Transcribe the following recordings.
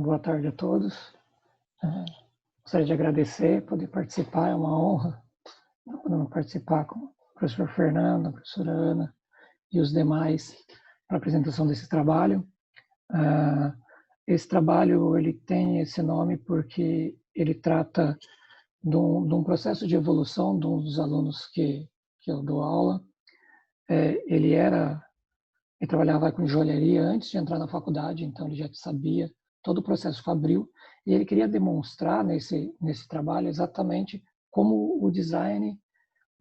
Então, boa tarde a todos. Gostaria de agradecer, poder participar, é uma honra podendo participar com o professor Fernando, a professora Ana e os demais para a apresentação desse trabalho. Esse trabalho ele tem esse nome porque ele trata de um processo de evolução de um dos alunos que eu dou aula. Ele trabalhava com joalheria antes de entrar na faculdade, então ele já sabia todo o processo fabril, e ele queria demonstrar nesse trabalho exatamente como o design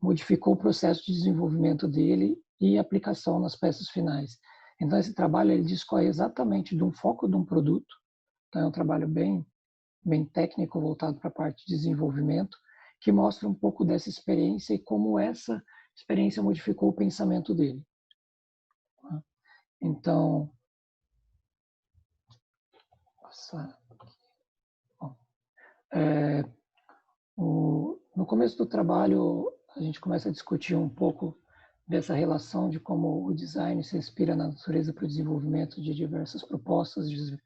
modificou o processo de desenvolvimento dele e aplicação nas peças finais. Então esse trabalho ele discorre exatamente de um foco de um produto, então é um trabalho bem técnico voltado para a parte de desenvolvimento, que mostra um pouco dessa experiência e como essa experiência modificou o pensamento dele. Então, no começo do trabalho, a gente começa a discutir um pouco dessa relação de como o design se inspira na natureza para o desenvolvimento de diversas propostas, de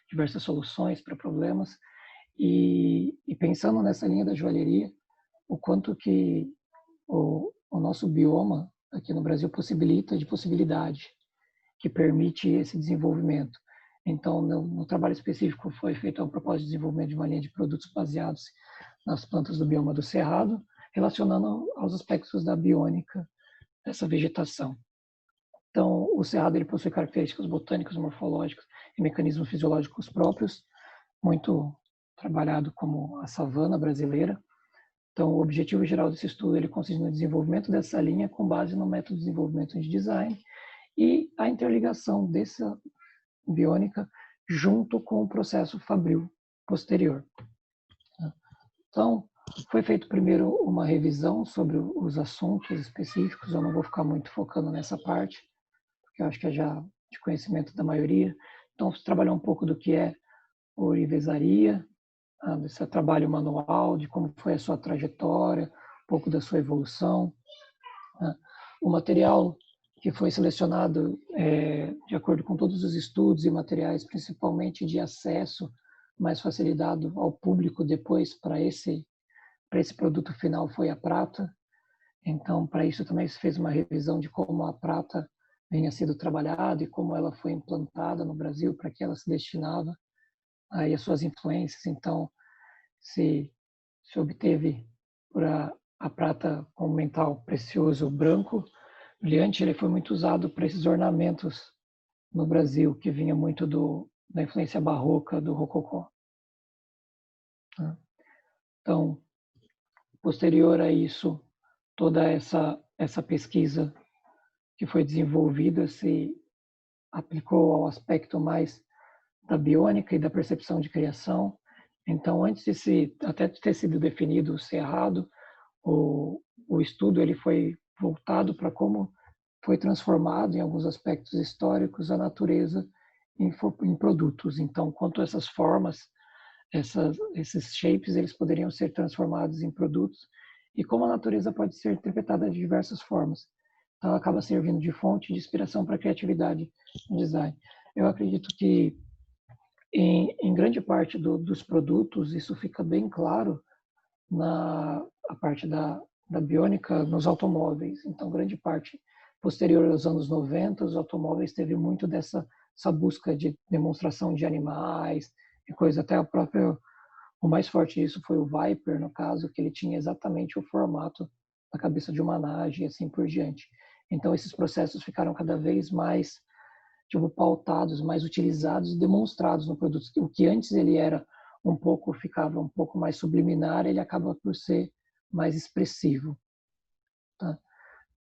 diversas soluções para problemas. E pensando nessa linha da joalheria, o quanto que o nosso bioma aqui no Brasil possibilita de possibilidade, que permite esse desenvolvimento. Então, no trabalho específico foi feito a propósito de desenvolvimento de uma linha de produtos baseados nas plantas do bioma do Cerrado, relacionando aos aspectos da biônica dessa vegetação. Então, o Cerrado ele possui características botânicas, morfológicas e mecanismos fisiológicos próprios, muito trabalhado como a savana brasileira. Então, o objetivo geral desse estudo ele consiste no desenvolvimento dessa linha com base no método de desenvolvimento de design e a interligação dessa biônica junto com o processo fabril posterior. Então, foi feito primeiro uma revisão sobre os assuntos específicos, eu não vou ficar muito focando nessa parte, porque eu acho que é já de conhecimento da maioria. Então, se trabalhar um pouco do que é ourivesaria, desse trabalho manual, de como foi a sua trajetória, um pouco da sua evolução. O material que foi selecionado de acordo com todos os estudos e materiais, principalmente de acesso mais facilitado ao público depois para esse produto final foi a prata. Então, para isso também se fez uma revisão de como a prata vinha sendo trabalhada e como ela foi implantada no Brasil, para que ela se destinava aí as suas influências. Então, se obteve por a prata como metal precioso branco, brilhante, ele foi muito usado para esses ornamentos no Brasil, que vinha muito da influência barroca do rococó. Então, posterior a isso, toda essa pesquisa que foi desenvolvida se aplicou ao aspecto mais da biônica e da percepção de criação. Então, antes até de ter sido definido o Cerrado, o estudo ele foi voltado para como foi transformado em alguns aspectos históricos a natureza em produtos. Então, quanto essas formas, esses shapes, eles poderiam ser transformados em produtos e como a natureza pode ser interpretada de diversas formas. Então, acaba servindo de fonte de inspiração para a criatividade no design. Eu acredito que em grande parte dos produtos isso fica bem claro na a parte da biônica nos automóveis. Então, grande parte posterior aos anos 90, os automóveis teve muito essa busca de demonstração de animais e coisa. Até o mais forte disso foi o Viper, no caso, que ele tinha exatamente o formato da cabeça de uma nage e assim por diante. Então, esses processos ficaram cada vez mais pautados, mais utilizados e demonstrados no produto. O que antes ele ficava um pouco mais subliminar, ele acaba por ser mais expressivo. Tá?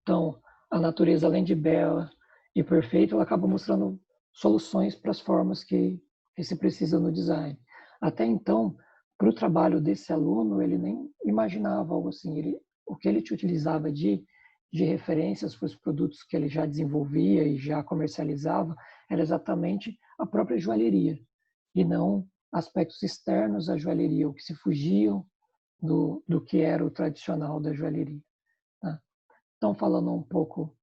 Então, a natureza, além de bela e perfeita, ela acaba mostrando soluções para as formas que se precisa no design. Até então, para o trabalho desse aluno, ele nem imaginava algo assim. O que ele utilizava de referências para os produtos que ele já desenvolvia e já comercializava era exatamente a própria joalheria, e não aspectos externos à joalheria, o que se fugiam do que era o tradicional da joalheria. Tá? Então, falando um pouco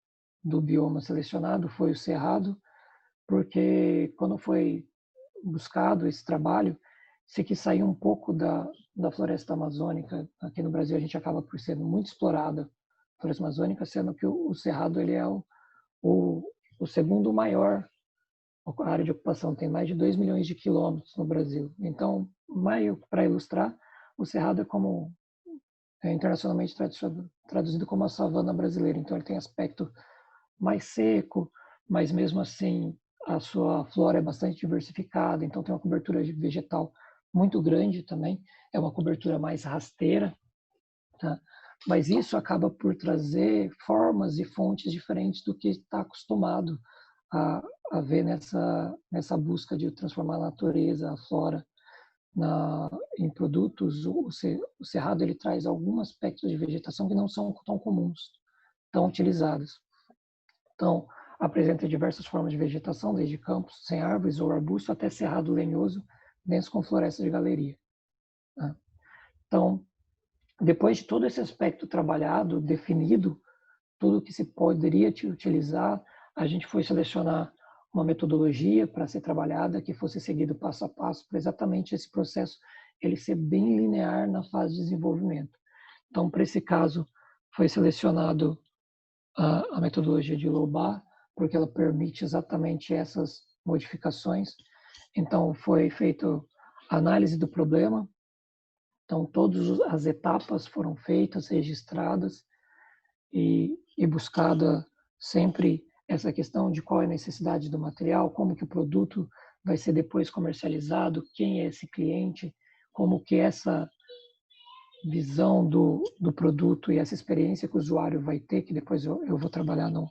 do bioma selecionado, foi o Cerrado, porque quando foi buscado esse trabalho, se que sair um pouco da floresta amazônica. Aqui no Brasil a gente acaba por ser muito explorada a floresta amazônica, sendo que o Cerrado ele é o segundo maior. A área de ocupação tem mais de 2 milhões de quilômetros no Brasil. Então, para ilustrar, o Cerrado é internacionalmente traduzido como a savana brasileira. Então, ele tem aspecto mais seco, mas mesmo assim a sua flora é bastante diversificada, então tem uma cobertura vegetal muito grande também, é uma cobertura mais rasteira, tá? Mas isso acaba por trazer formas e fontes diferentes do que está acostumado a ver nessa busca de transformar a natureza, a flora, em produtos. O cerrado ele traz alguns aspectos de vegetação que não são tão comuns, tão utilizados. Então, apresenta diversas formas de vegetação, desde campos sem árvores ou arbusto até cerrado lenhoso, denso com florestas de galeria. Então, depois de todo esse aspecto trabalhado, definido, tudo que se poderia utilizar, a gente foi selecionar uma metodologia para ser trabalhada que fosse seguido passo a passo para exatamente esse processo ele ser bem linear na fase de desenvolvimento. Então, para esse caso, foi selecionado a metodologia de Lobar, porque ela permite exatamente essas modificações. Então, foi feita a análise do problema. Então, todas as etapas foram feitas, registradas e buscada sempre essa questão de qual é a necessidade do material, como que o produto vai ser depois comercializado, quem é esse cliente, como que essa visão do produto e essa experiência que o usuário vai ter, que depois eu vou trabalhar no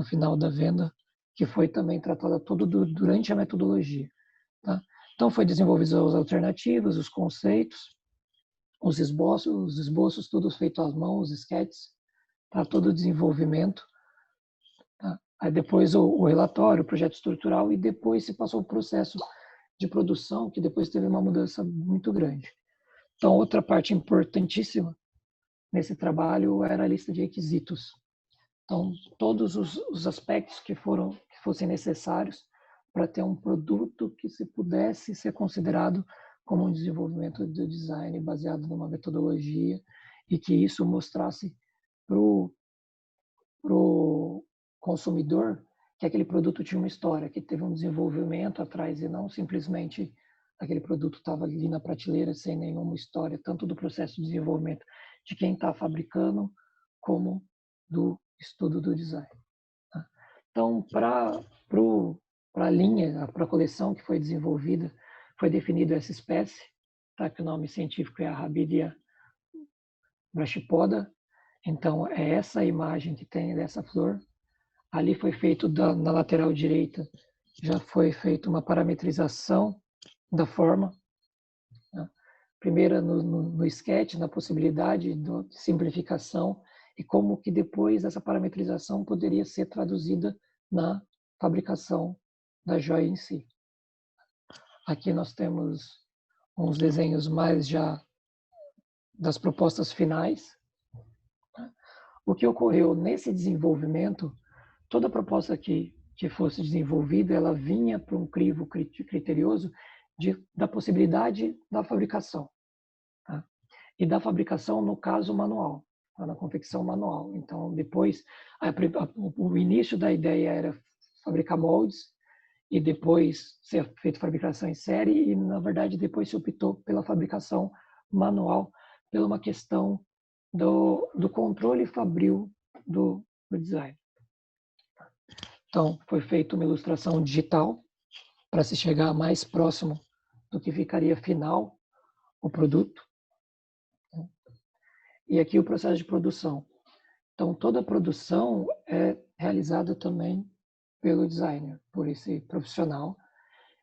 final da venda, que foi também tratada todo durante a metodologia. Tá? Então, foi desenvolvidas as alternativas, os conceitos, os esboços todos feitos às mãos, os sketches, para todo o desenvolvimento. Tá? Aí depois o relatório, o projeto estrutural, e depois se passou o processo de produção, que depois teve uma mudança muito grande. Então, outra parte importantíssima nesse trabalho era a lista de requisitos. Então, todos os aspectos que fossem necessários para ter um produto que se pudesse ser considerado como um desenvolvimento de design baseado numa metodologia e que isso mostrasse para o consumidor que aquele produto tinha uma história, que teve um desenvolvimento atrás e não simplesmente aquele produto estava ali na prateleira sem nenhuma história, tanto do processo de desenvolvimento de quem está fabricando, como do estudo do design. Tá? Então, para a linha, para a coleção que foi desenvolvida, foi definido essa espécie, tá? Que o nome científico é a Rabidia brachypoda. Então, é essa imagem que tem dessa flor. Ali foi feito, na lateral direita, já foi feita uma parametrização da forma. Né? Primeiro no sketch, na possibilidade de simplificação e como que depois essa parametrização poderia ser traduzida na fabricação da joia em si. Aqui nós temos uns desenhos mais já das propostas finais. O que ocorreu nesse desenvolvimento, toda proposta que fosse desenvolvida, ela vinha para um crivo criterioso da possibilidade da fabricação. Tá? E da fabricação, no caso, manual, tá? Na confecção manual. Então, depois, o início da ideia era fabricar moldes e depois ser feita fabricação em série e, na verdade, depois se optou pela fabricação manual, pela uma questão do controle fabril do design. Então, foi feita uma ilustração digital para se chegar mais próximo do que ficaria final o produto. E aqui o processo de produção. Então, toda a produção é realizada também pelo designer, por esse profissional.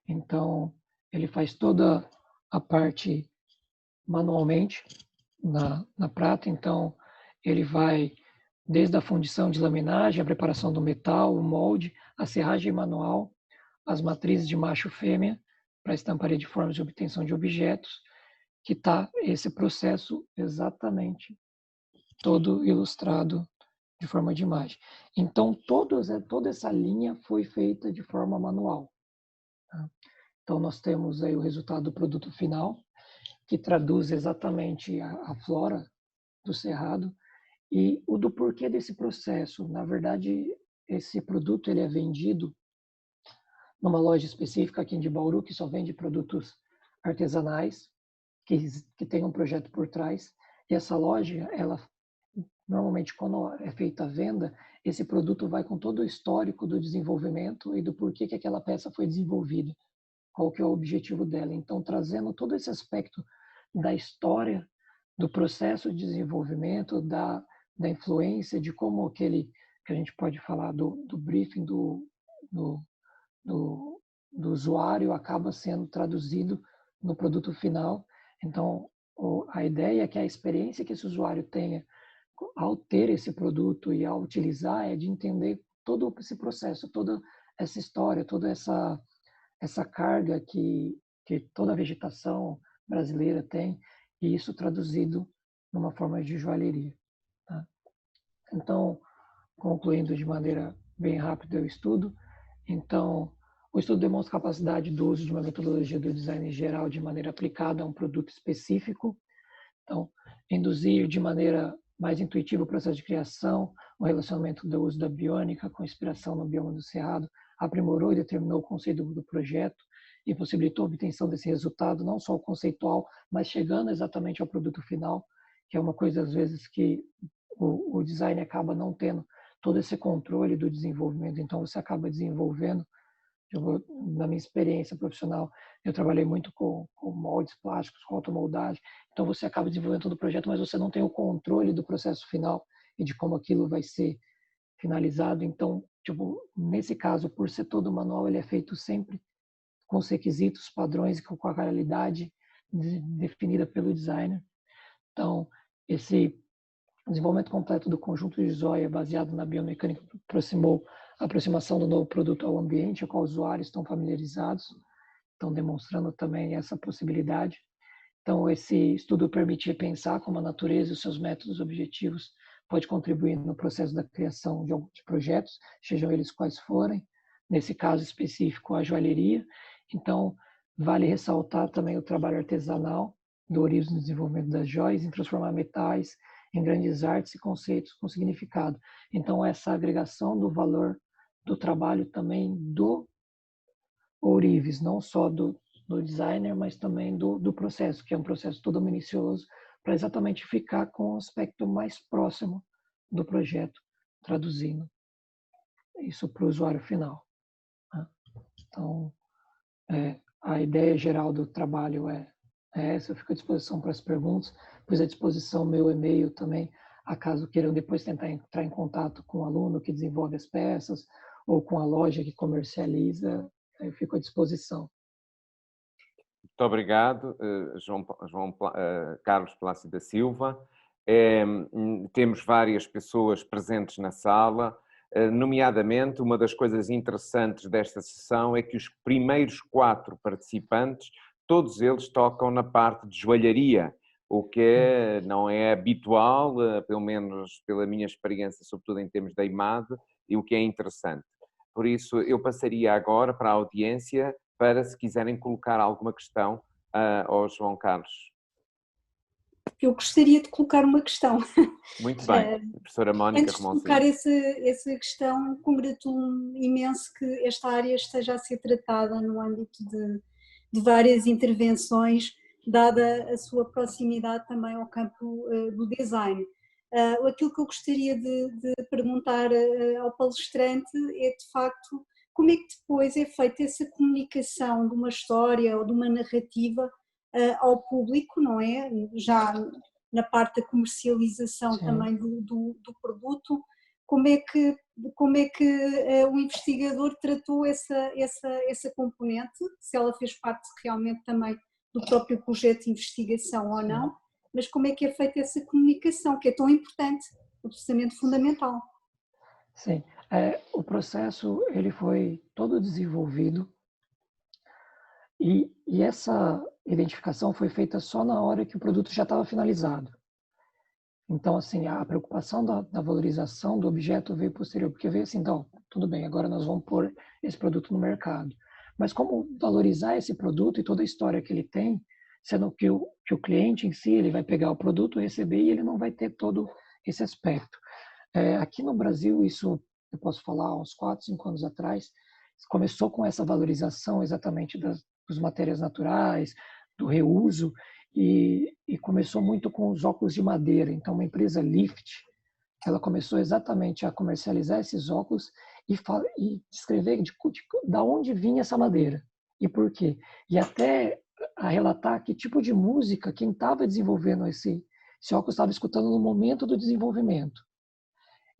Então, ele faz toda a parte manualmente na prata. Então, ele vai desde a fundição de laminagem, a preparação do metal, o molde, a serragem manual, as matrizes de macho e fêmea para estamparia de formas de obtenção de objetos, que está esse processo exatamente todo ilustrado de forma de imagem. Então, toda essa linha foi feita de forma manual. Tá? Então, nós temos aí o resultado do produto final, que traduz exatamente a flora do cerrado, e o do porquê desse processo. Na verdade, esse produto ele é vendido numa loja específica aqui de Bauru, que só vende produtos artesanais, que tem um projeto por trás. E essa loja, ela normalmente quando é feita a venda, esse produto vai com todo o histórico do desenvolvimento e do porquê que aquela peça foi desenvolvida, qual que é o objetivo dela. Então, trazendo todo esse aspecto da história, do processo de desenvolvimento, da influência, de como aquele, que a gente pode falar do briefing do, do, do usuário acaba sendo traduzido no produto final. Então, a ideia é que a experiência que esse usuário tenha ao ter esse produto e ao utilizar é de entender todo esse processo, toda essa história, toda essa carga que toda a vegetação brasileira tem, e isso traduzido numa forma de joalheria. Tá? Então, concluindo de maneira bem rápida o estudo, então, o estudo demonstra a capacidade do uso de uma metodologia do design geral de maneira aplicada a um produto específico. Então, induzir de maneira mais intuitiva o processo de criação, o relacionamento do uso da biônica com inspiração no bioma do Cerrado, aprimorou e determinou o conceito do projeto e possibilitou a obtenção desse resultado, não só o conceitual, mas chegando exatamente ao produto final, que é uma coisa, às vezes, que o design acaba não tendo todo esse controle do desenvolvimento. Então, você acaba desenvolvendo. Na minha experiência profissional, eu trabalhei muito com moldes plásticos, com automoldagem. Então, você acaba desenvolvendo todo o projeto, mas você não tem o controle do processo final e de como aquilo vai ser finalizado. Então, nesse caso, por ser todo manual, ele é feito sempre com os requisitos, padrões e com a qualidade definida pelo designer. Então, esse desenvolvimento completo do conjunto de Zoya baseado na biomecânica aproximou a aproximação do novo produto ao ambiente, ao qual os usuários estão familiarizados, estão demonstrando também essa possibilidade. Então, esse estudo permite pensar como a natureza e os seus métodos objetivos pode contribuir no processo da criação de projetos, sejam eles quais forem, nesse caso específico, a joalheria. Então, vale ressaltar também o trabalho artesanal do ourives no desenvolvimento das joias, em transformar metais em grandes artes e conceitos com significado. Então, essa agregação do valor do trabalho também do ourives, não só do designer, mas também do processo, que é um processo todo minucioso, para exatamente ficar com o aspecto mais próximo do projeto, traduzindo isso para o usuário final. Né? Então, a ideia geral do trabalho é essa. Eu fico à disposição para as perguntas, pois à disposição meu e-mail também, acaso queiram depois tentar entrar em contato com o aluno que desenvolve as peças ou com a loja que comercializa, eu fico à disposição. Muito obrigado, Carlos Plácido da Silva. Temos várias pessoas presentes na sala, nomeadamente, uma das coisas interessantes desta sessão é que os primeiros 4 participantes, todos eles tocam na parte de joalharia, o que não é habitual, pelo menos pela minha experiência, sobretudo em termos da IMAD, e o que é interessante. Por isso, eu passaria agora para a audiência, para se quiserem colocar alguma questão ao João Carlos. Eu gostaria de colocar uma questão. Muito bem, professora Mónica Antes de colocar essa questão, congratulo-me imenso que esta área esteja a ser tratada no âmbito de várias intervenções, dada a sua proximidade também ao campo do design. Aquilo que eu gostaria de perguntar ao palestrante é, de facto, como é que depois é feita essa comunicação de uma história ou de uma narrativa ao público, não é? Já na parte da comercialização Sim. também do produto, como é que o investigador tratou essa componente, se ela fez parte realmente também do próprio projeto de investigação ou não, mas como é que é feita essa comunicação, que é tão importante, absolutamente fundamental. Sim, o processo ele foi todo desenvolvido e essa identificação foi feita só na hora que o produto já estava finalizado. Então, assim, a preocupação da valorização do objeto veio posterior, porque veio assim, então, tudo bem, agora nós vamos pôr esse produto no mercado. mas como valorizar esse produto e toda a história que ele tem, sendo que o cliente em si, ele vai pegar o produto, receber e ele não vai ter todo esse aspecto. Aqui no Brasil, isso eu posso falar uns 4, 5 anos atrás, começou com essa valorização exatamente das matérias naturais, do reuso, e começou muito com os óculos de madeira. Então, uma empresa Lift, ela começou exatamente a comercializar esses óculos e descrever de onde vinha essa madeira e por quê. E até a relatar que tipo de música quem estava desenvolvendo esse óculos estava escutando no momento do desenvolvimento.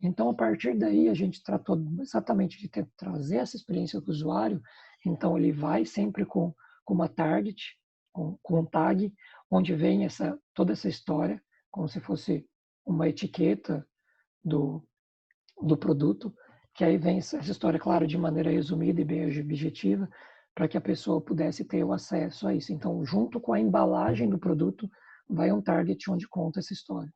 Então, a partir daí, a gente tratou exatamente de trazer essa experiência para o usuário. Então, ele vai sempre com uma target, com um tag, onde vem toda essa história, como se fosse uma etiqueta do produto, que aí vem essa história, claro, de maneira resumida e bem objetiva, para que a pessoa pudesse ter o acesso a isso. Então, junto com a embalagem do produto, vai um target onde conta essa história.